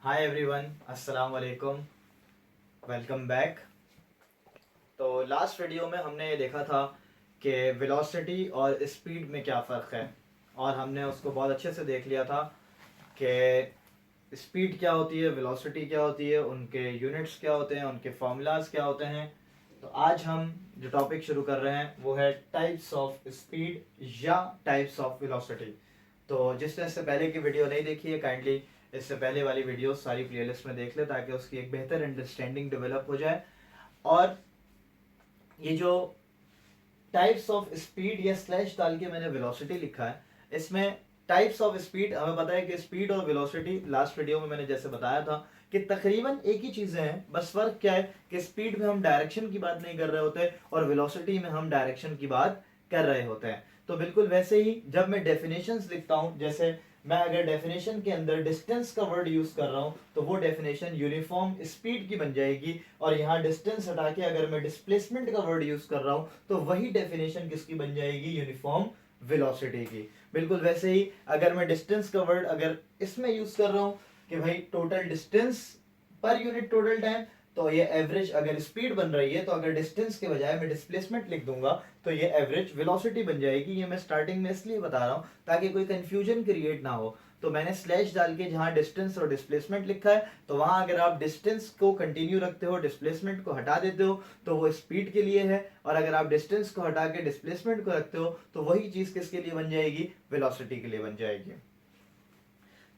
Hi everyone, अस्सलाम वालेकुम, welcome back. तो लास्ट वीडियो में हमने ये देखा था कि वेलोसिटी और स्पीड में क्या फ़र्क है, और हमने उसको बहुत अच्छे से देख लिया था कि स्पीड क्या होती है, वेलोसिटी क्या होती है, उनके यूनिट्स क्या होते हैं, उनके फार्मूलाज क्या होते हैं। तो आज हम जो टॉपिक शुरू कर रहे हैं वो है टाइप्स ऑफ स्पीड या टाइप्स ऑफ वेलोसिटी। तो जिसने इससे पहले की वीडियो नहीं देखी है, काइंडली इससे पहले वाली वीडियो सारी प्लेलिस्ट में देख ले, ताकि उसकी एक बेहतर अंडरस्टैंडिंग डेवलप हो जाए। और ये जो टाइप्स ऑफ स्पीड या स्लैश डाल के मैंने वेलोसिटी लिखा है, इसमें टाइप्स ऑफ स्पीड हमें पता है कि स्पीड और वेलोसिटी लास्ट वीडियो में मैंने जैसे बताया था कि तकरीबन एक ही चीजें हैं। बस फर्क क्या है कि स्पीड में हम डायरेक्शन की बात नहीं कर रहे होते और वेलोसिटी में हम डायरेक्शन की बात कर रहे होते हैं। तो बिल्कुल वैसे ही जब मैं डेफिनेशंस लिखता हूं, जैसे मैं अगर डेफिनेशन के अंदर डिस्टेंस का वर्ड यूज कर रहा हूं तो वो डेफिनेशन यूनिफॉर्म स्पीड की बन जाएगी, और यहाँ डिस्टेंस हटा के अगर मैं डिस्प्लेसमेंट का वर्ड यूज कर रहा हूं तो वही डेफिनेशन किसकी बन जाएगी, यूनिफॉर्म वेलोसिटी की। बिल्कुल वैसे ही अगर मैं डिस्टेंस का वर्ड अगर इसमें यूज कर रहा हूं कि भाई total distance per unit total time, तो ये एवरेज अगर स्पीड बन रही है तो अगर डिस्टेंस के बजाय मैं डिस्प्लेसमेंट लिख दूंगा तो ये एवरेज वेलोसिटी बन जाएगी। ये मैं स्टार्टिंग में इसलिए बता रहा हूं ताकि कोई कंफ्यूजन क्रिएट ना हो। तो मैंने स्लैश डाल के जहां डिस्टेंस और डिस्प्लेसमेंट लिखा है, तो वहां अगर आप डिस्टेंस को कंटिन्यू रखते हो, डिस्प्लेसमेंट को हटा देते हो, तो वो स्पीड के लिए है। और अगर आप डिस्टेंस को हटा के डिस्प्लेसमेंट को रखते हो तो वही चीज किसके लिए बन जाएगी, वेलोसिटी के लिए बन जाएगी।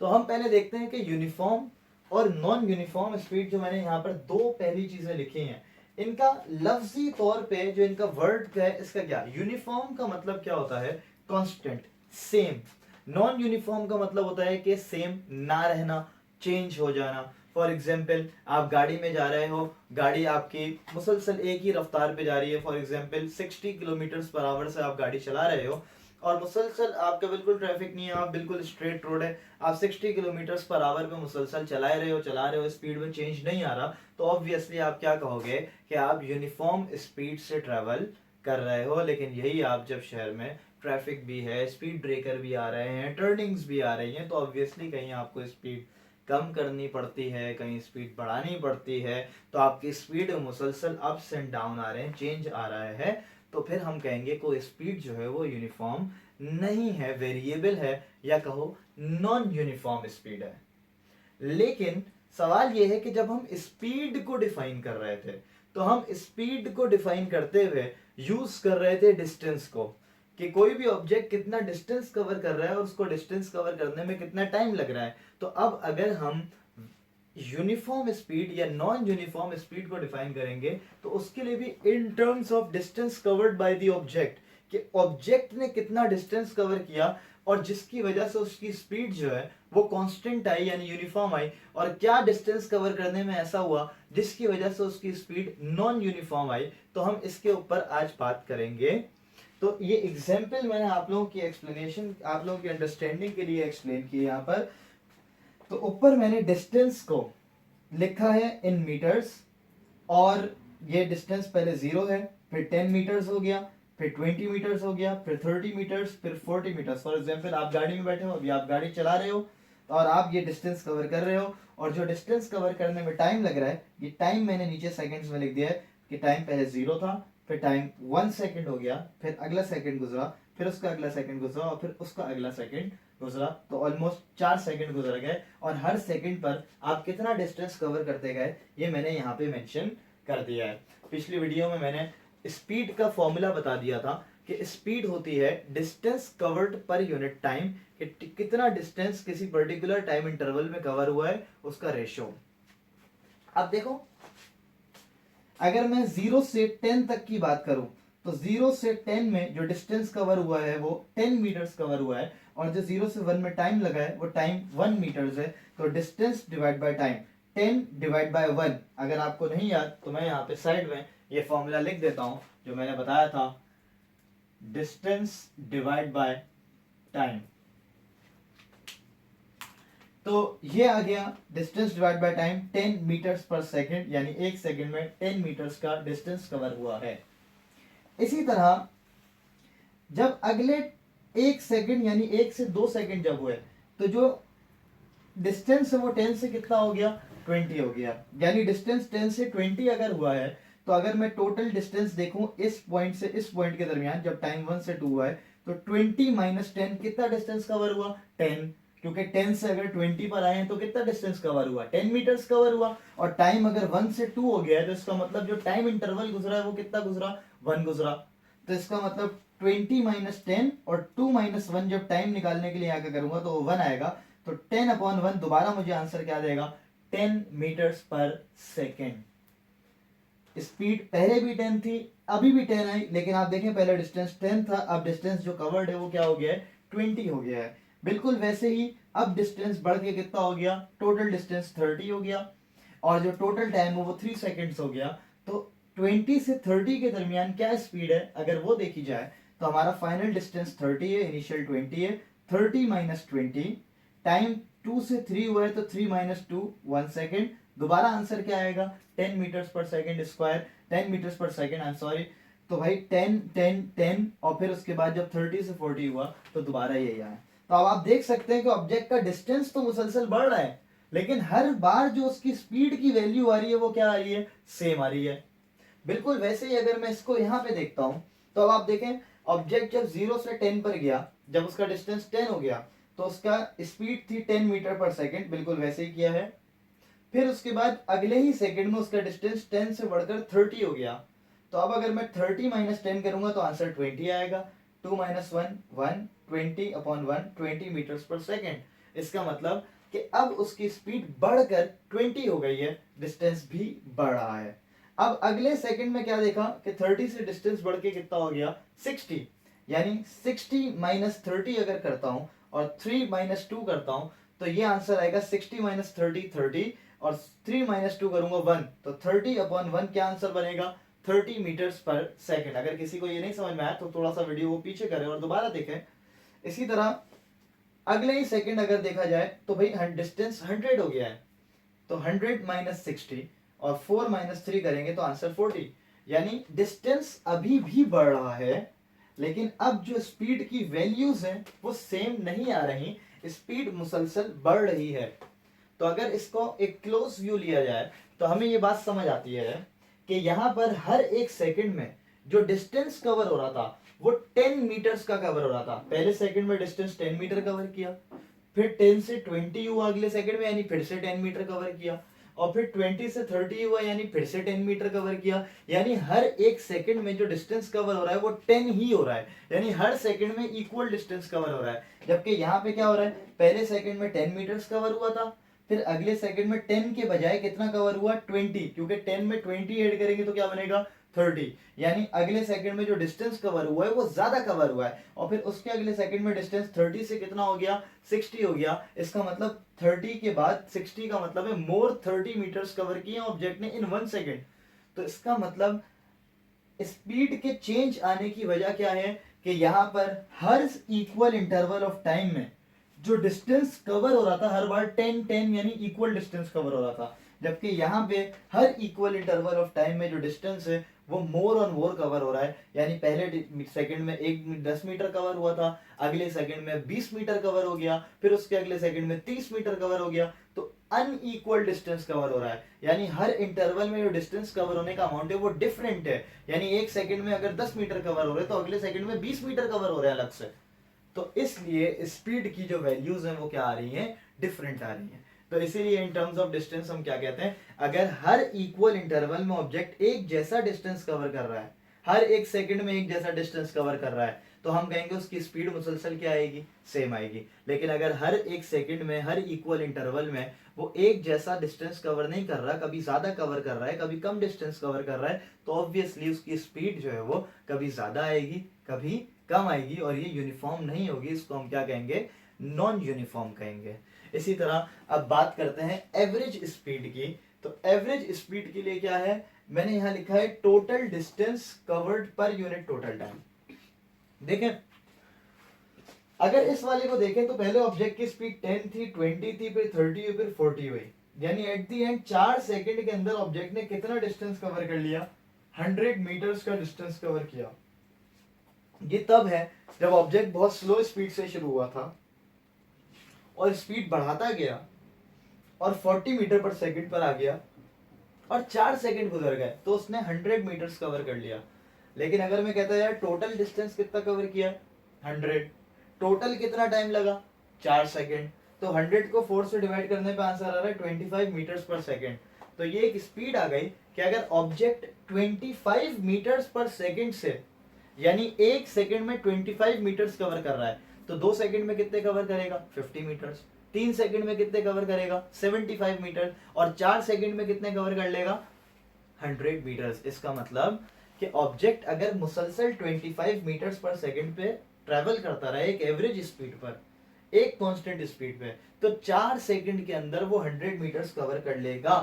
तो हम पहले देखते हैं कि यूनिफॉर्म और नॉन यूनिफॉर्म स्पीड, जो मैंने यहाँ पर दो पहली चीजें लिखी हैं, इनका लफ्जी तौर पे जो इनका वर्ड का है, इसका क्या, यूनिफॉर्म का मतलब क्या होता है, कांस्टेंट, सेम। नॉन यूनिफॉर्म का मतलब होता है कि सेम ना रहना, चेंज हो जाना। फॉर एग्जाम्पल आप गाड़ी में जा रहे हो, गाड़ी आपकी मुसलसल एक ही रफ्तार पे जा रही है, for example 60 kilometre per hour से आप गाड़ी चला रहे हो, और मुसलसल आपका बिल्कुल ट्रैफिक नहीं है, आप बिल्कुल स्ट्रेट रोड है, आप 60 किलोमीटर पर आवर पे मुसलसल चला रहे हो, स्पीड में चेंज नहीं आ रहा, तो ऑब्वियसली आप क्या कहोगे कि आप यूनिफॉर्म स्पीड से ट्रेवल कर रहे हो। लेकिन यही आप जब शहर में ट्रैफिक भी है, स्पीड ब्रेकर भी आ रहे हैं, टर्निंग्स भी आ रही हैं, तो ऑब्वियसली कहीं आपको स्पीड कम करनी पड़ती है, कहीं स्पीड बढ़ानी पड़ती है। तो आपकी स्पीड मुसलसल अप्स एंड डाउन आ रहे हैं, चेंज आ रहा है, तो फिर हम कहेंगे कोई स्पीड जो है वो यूनिफॉर्म नहीं है, वेरिएबल है, या कहो नॉन यूनिफॉर्म स्पीड है। लेकिन सवाल यह है कि जब हम स्पीड को डिफाइन कर रहे थे, तो हम स्पीड को डिफाइन करते हुए यूज कर रहे थे डिस्टेंस को, कि कोई भी ऑब्जेक्ट कितना डिस्टेंस कवर कर रहा है और उसको डिस्टेंस कवर करने में कितना टाइम लग रहा है। तो अब अगर हम यूनिफॉर्म स्पीड या नॉन यूनिफॉर्म स्पीड को डिफाइन करेंगे तो उसके लिए भी in terms of distance covered by the object, कि ऑब्जेक्ट ने कितना डिस्टेंस कवर किया और जिसकी वजह से उसकी स्पीड जो है वो कांस्टेंट आई, यानी यूनिफॉर्म आई, और क्या डिस्टेंस कवर करने में ऐसा हुआ जिसकी वजह से उसकी स्पीड नॉन यूनिफॉर्म आई। तो हम इसके ऊपर आज बात करेंगे। तो ये एग्जाम्पल मैंने आप लोगों की एक्सप्लेनेशन, आप लोगों की अंडरस्टैंडिंग के लिए एक्सप्लेन किया यहाँ पर। तो ऊपर मैंने डिस्टेंस को लिखा है इन मीटर्स, और ये डिस्टेंस पहले 0 है, फिर 10 मीटर्स हो गया, फिर 20 मीटर्स हो गया, फिर 30 मीटर्स, फिर 40 मीटर्स। फॉर एग्जाम्पल आप गाड़ी में बैठे हो, अभी आप गाड़ी चला रहे हो और आप ये डिस्टेंस कवर कर रहे हो, और जो डिस्टेंस कवर करने में टाइम लग रहा है, ये टाइम मैंने नीचे सेकंड्स में लिख दिया है कि टाइम पहले 0 था, फिर टाइम 1 सेकंड हो गया, फिर अगला सेकंड गुजरा, फिर उसका अगला सेकंड गुजरा, और फिर उसका अगला सेकंड गुजरा, तो ऑलमोस्ट 4 सेकंड गुजर गए, और हर सेकंड पर आप कितना डिस्टेंस कवर करते गए ये मैंने यहाँ पे मेंशन कर दिया है। पिछली वीडियो में मैंने स्पीड का फॉर्मूला बता दिया था कि स्पीड होती है distance covered per unit time, कि कितना डिस्टेंस किसी पर्टिकुलर टाइम इंटरवल में कवर हुआ है उसका रेशियो। अब देखो, अगर मैं 0 से 10 तक की बात करूं, तो 0 से 10 में जो डिस्टेंस कवर हुआ है वो 10 मीटर्स कवर हुआ है, और जो 0 से 1 में टाइम लगा है वो टाइम 1 मीटर्स है। तो distance divide by time, 10 divide by 1। अगर आपको नहीं याद तो मैं यहाँ पे साइड में ये फॉर्मूला लिख देता हूं जो मैंने बताया था, डिस्टेंस डिवाइड बाय टाइम। तो ये आ गया distance divide by time, 10 metres per second, यानी एक सेकंड में 10 मीटर्स का डिस्टेंस कवर हुआ है। इसी तरह जब अगले 1 सेकंड यानी 1 से 2 सेकंड जब हुए, तो जो डिस्टेंस है वो 10 से कितना हो गया, 20 हो गया। यानी डिस्टेंस 10 से 20 अगर हुआ है, तो अगर मैं टोटल डिस्टेंस देखूं इस पॉइंट से इस पॉइंट के दरमियान, जब टाइम 1 से 2 हुआ है, तो 20 माइनस 10 कितना डिस्टेंस कवर हुआ, 10। क्योंकि 10 से अगर 20 पर आए हैं तो कितना डिस्टेंस कवर हुआ, 10 मीटर्स कवर हुआ। और टाइम अगर 1 से 2 हो गया है, तो इसका मतलब जो टाइम इंटरवल गुजरा है वो कितना गुजरा, 1 गुजरा। तो इसका मतलब 20 माइनस 10 और 2 माइनस 1 जब टाइम निकालने के लिए यहाँ का करूंगा तो 1 आएगा। तो 10/1 दोबारा मुझे आंसर क्या देगा, 10 मीटर्स पर सेकेंड। स्पीड पहले भी 10 थी, अभी भी 10 आई, लेकिन आप देखें पहले डिस्टेंस 10 था, अब डिस्टेंस जो कवर्ड है वो क्या हो गया है, 20 हो गया है। बिल्कुल वैसे ही अब डिस्टेंस बढ़ के कितना हो गया, टोटल डिस्टेंस 30 हो गया, और जो टोटल टाइम है वो 3 सेकेंड्स हो गया। तो 20 से 30 के दरमियान क्या स्पीड है अगर वो देखी जाए, तो हमारा फाइनल डिस्टेंस 30 है, इनिशियल 20 है। 30 माइनस 20, टाइम 2 से 3 हुआ है तो 3 माइनस 2, 1 सेकेंड। दोबारा आंसर क्या आएगा, 10 मीटर्स पर सेकेंड स्क्वायर, 10 मीटर्स पर सेकेंड, आई एम सॉरी। तो भाई 10 10 10, और फिर उसके बाद जब 30 से 40 हुआ तो दोबारा यही आया। तो अब आप देख सकते हैं कि ऑब्जेक्ट का डिस्टेंस तो मुसलसल बढ़ रहा है, लेकिन हर बार जो उसकी स्पीड की वैल्यू आ रही है वो क्या आ रही है, सेम आ रही है। बिल्कुल वैसे ही अगर मैं इसको यहाँ पे देखता हूँ, तो अब आप देखें ऑब्जेक्ट जब 0 से 10 पर गया, जब उसका डिस्टेंस 10 हो गया, तो उसका स्पीड थी 10 मीटर पर सेकेंड, बिल्कुल वैसे ही किया है। फिर उसके बाद अगले ही सेकंड में उसका डिस्टेंस 10 से बढ़कर 30 हो गया। तो अब अगर मैं 30 माइनस 10 करूंगा तो आंसर 20 आएगा। 2 माइनस 1 1, 20/1 20 मीटर्स पर सेकेंड। इसका मतलब कि अब उसकी स्पीड बढ़कर 20 हो गई है, डिस्टेंस भी बढ़ रहा है। अब अगले सेकंड में क्या देखा कि 30 से डिस्टेंस बढ़ के कितना हो गया, 60। यानी 60 माइनस 30 अगर करता हूं और 3 माइनस 2 करता हूं, तो ये आंसर आएगा 60 माइनस 30 30, और 3 माइनस 2 करूंगा 1, तो 30/1 क्या आंसर बनेगा, 30 मीटर्स पर सेकेंड। अगर किसी को ये नहीं समझ में आया तो थोड़ा सा वीडियो को पीछे करें और दोबारा देखें। इसी तरह अगले ही सेकंड अगर देखा जाए तो भाई डिस्टेंस 100 हो गया है, तो 100 माइनस 60 और 4 माइनस 3 करेंगे तो आंसर 40। यानी डिस्टेंस अभी भी बढ़ रहा है, लेकिन अब जो स्पीड की वैल्यूज हैं वो सेम नहीं आ रही, स्पीड मुसलसल बढ़ रही है। तो अगर इसको एक क्लोज व्यू लिया जाए तो हमें ये बात समझ आती है कि यहाँ पर हर एक सेकंड में जो डिस्टेंस कवर हो रहा था वो 10 मीटर्स का कवर हो रहा था। पहले सेकंड में डिस्टेंस 10 मीटर कवर किया, फिर 10 से 20 हुआ अगले सेकंड में, यानी फिर से 10 मीटर कवर किया, और फिर 20 से 30 हुआ यानी फिर से 10 मीटर कवर किया। यानी हर एक सेकंड में जो डिस्टेंस कवर हो रहा है वो 10 ही हो रहा है, यानी हर सेकंड में इक्वल डिस्टेंस कवर हो रहा है। जबकि यहाँ पे क्या हो रहा है, पहले सेकंड में 10 मीटर्स कवर हुआ था, फिर अगले सेकंड में 10 के बजाय कितना कवर हुआ, 20, क्योंकि 10 में 20 ऐड करेंगे तो क्या बनेगा, 30। यानी अगले सेकंड में जो डिस्टेंस कवर हुआ है वो ज्यादा कवर हुआ है, और फिर उसके अगले सेकंड में डिस्टेंस 30 से कितना हो गया, 60 हो गया। इसका मतलब 30 के बाद 60 का मतलब है मोर 30 मीटर्स कवर किए ऑब्जेक्ट ने इन 1 सेकंड। तो इसका मतलब स्पीड के चेंज आने की वजह क्या है कि यहाँ पर हर इक्वल इंटरवल ऑफ टाइम में जो डिस्टेंस कवर हो रहा था हर बार 10 10 यानी इक्वल डिस्टेंस कवर हो रहा था, जबकि यहाँ पे हर इक्वल इंटरवल ऑफ टाइम में जो डिस्टेंस है वो मोर और मोर कवर हो रहा है। यानी पहले सेकंड में 10 मीटर कवर हुआ था, अगले सेकंड में 20 मीटर कवर हो गया, फिर उसके अगले सेकंड में 30 मीटर कवर हो गया। तो अनइक्वल डिस्टेंस कवर हो रहा है, यानी हर इंटरवल में जो डिस्टेंस कवर होने का अमाउंट है वो डिफरेंट है। यानी एक सेकंड में अगर 10 मीटर कवर हो रहे हैं तो अगले सेकंड में 20 मीटर कवर हो रहे हैं अलग से। तो इसलिए स्पीड की जो वैल्यूज हैं वो क्या आ रही हैं, डिफरेंट आ रही हैं। तो इसीलिए इन टर्म्स ऑफ डिस्टेंस हम क्या कहते हैं, अगर हर इक्वल इंटरवल में ऑब्जेक्ट एक जैसा डिस्टेंस कवर कर रहा है, हर एक सेकंड में एक जैसा डिस्टेंस कवर कर रहा है, तो हम कहेंगे उसकी स्पीड मुसलसल क्या आएगी, सेम आएगी। लेकिन अगर हर एक सेकंड में हर इक्वल इंटरवल में वो एक जैसा डिस्टेंस कवर नहीं कर रहा, कभी ज्यादा कवर कर रहा है कभी कम डिस्टेंस कवर कर रहा है, तो ऑब्वियसली उसकी स्पीड जो है वो कभी ज्यादा आएगी कभी कम आएगी, और ये यूनिफॉर्म नहीं होगी। इसको हम क्या कहेंगे, नॉन यूनिफॉर्म कहेंगे। इसी तरह अब बात करते हैं एवरेज स्पीड की। तो एवरेज स्पीड के लिए क्या है, मैंने यहां लिखा है total distance covered per unit total time. देखें अगर इस वाले को देखें तो पहले ऑब्जेक्ट की स्पीड 10 थी, 20 थी, फिर 30 हुई, फिर 40 हुई। यानी एट दी एंड 4 सेकंड के अंदर ऑब्जेक्ट ने कितना डिस्टेंस कवर कर लिया, 100 मीटर्स का डिस्टेंस कवर किया। ये तब है जब ऑब्जेक्ट बहुत स्लो स्पीड से शुरू हुआ था और स्पीड बढ़ाता गया, और 40 मीटर पर सेकंड पर आ गया और 4 सेकंड गुजर गए तो उसने 100 मीटर्स कवर कर लिया। लेकिन अगर मैं कहता यार टोटल डिस्टेंस कितना कवर किया, 100, टोटल कितना टाइम लगा, 4 सेकंड, तो 100 को 4 से डिवाइड करने पे आंसर आ रहा है 25 मीटर्स पर सेकंड। तो ये एक स्पीड आ गई कि अगर ऑब्जेक्ट 25 मीटर्स पर सेकंड से, यानी 1 सेकंड में 25 मीटर्स कवर कर रहा है, तो 2 सेकंड में कितने कवर करेगा, 50 मीटर्स, 3 सेकंड में कितने कवर करेगा, 75 मीटर, और 4 सेकंड में कितने कवर कर लेगा, 100 मीटर्स। इसका मतलब कि ऑब्जेक्ट अगर मुसलसल 25 मीटर्स पर सेकंड पे ट्रेवल करता रहे एक एवरेज स्पीड पर, एक कांस्टेंट स्पीड पे, तो 4 सेकंड के अंदर वो 100 मीटर्स कवर कर लेगा।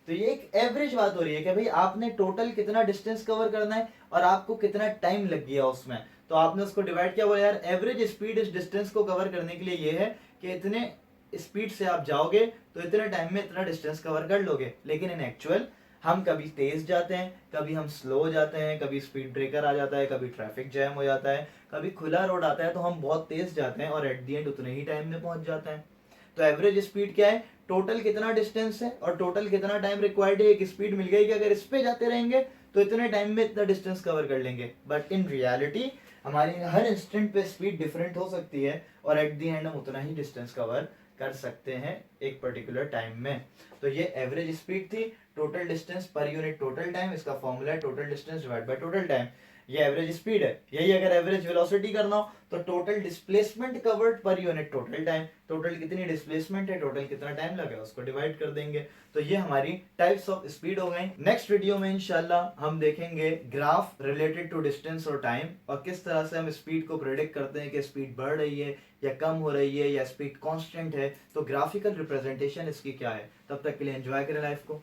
तो ये एक एवरेज बात हो रही है कि भाई आपने टोटल कितना डिस्टेंस कवर करना है और आपको कितना टाइम लग गया उसमें, तो आपने उसको डिवाइड किया, बोला यार एवरेज स्पीड इस डिस्टेंस को कवर करने के लिए ये है कि इतने स्पीड से आप जाओगे तो इतने टाइम में इतना डिस्टेंस कवर कर लोगे। लेकिन इन एक्चुअल हम कभी तेज जाते हैं, कभी हम स्लो जाते हैं, कभी स्पीड ब्रेकर आ जाता है, कभी ट्रैफिक जैम हो जाता है, कभी खुला रोड आता है तो हम बहुत तेज जाते हैं और एट दी एंड उतने ही टाइम में पहुंच जाते हैं। तो एवरेज स्पीड क्या है, टोटल कितना डिस्टेंस है और टोटल कितना टाइम रिक्वायर्ड है। एक स्पीड मिल गई कि अगर इस पे जाते रहेंगे तो इतने टाइम में इतना डिस्टेंस कवर कर लेंगे। बट इन रियलिटी हमारी हर इंस्टेंट पे स्पीड डिफरेंट हो सकती है और एट दी एंड हम उतना ही डिस्टेंस कवर कर सकते हैं एक पर्टिकुलर टाइम में। तो ये एवरेज स्पीड थी, total distance per unit total time, इसका फॉर्मूला है total distance divide by total time. ये एवरेज स्पीड है। यही अगर एवरेज वेलोसिटी करना हो तो total displacement covered per unit total time, total कितनी डिस्प्लेसमेंट है, टोटल कितना टाइम लगा उसको डिवाइड कर देंगे। तो ये हमारी टाइप्स ऑफ स्पीड हो गई। नेक्स्ट वीडियो में इंशाल्लाह हम देखेंगे ग्राफ रिलेटेड टू डिस्टेंस और टाइम, और किस तरह से हम स्पीड को प्रेडिक्ट करते हैं कि स्पीड बढ़ रही है या कम हो रही है या स्पीड कांस्टेंट है, तो ग्राफिकल रिप्रेजेंटेशन इसकी क्या है। तब तक के लिए एंजॉय करें लाइफ को।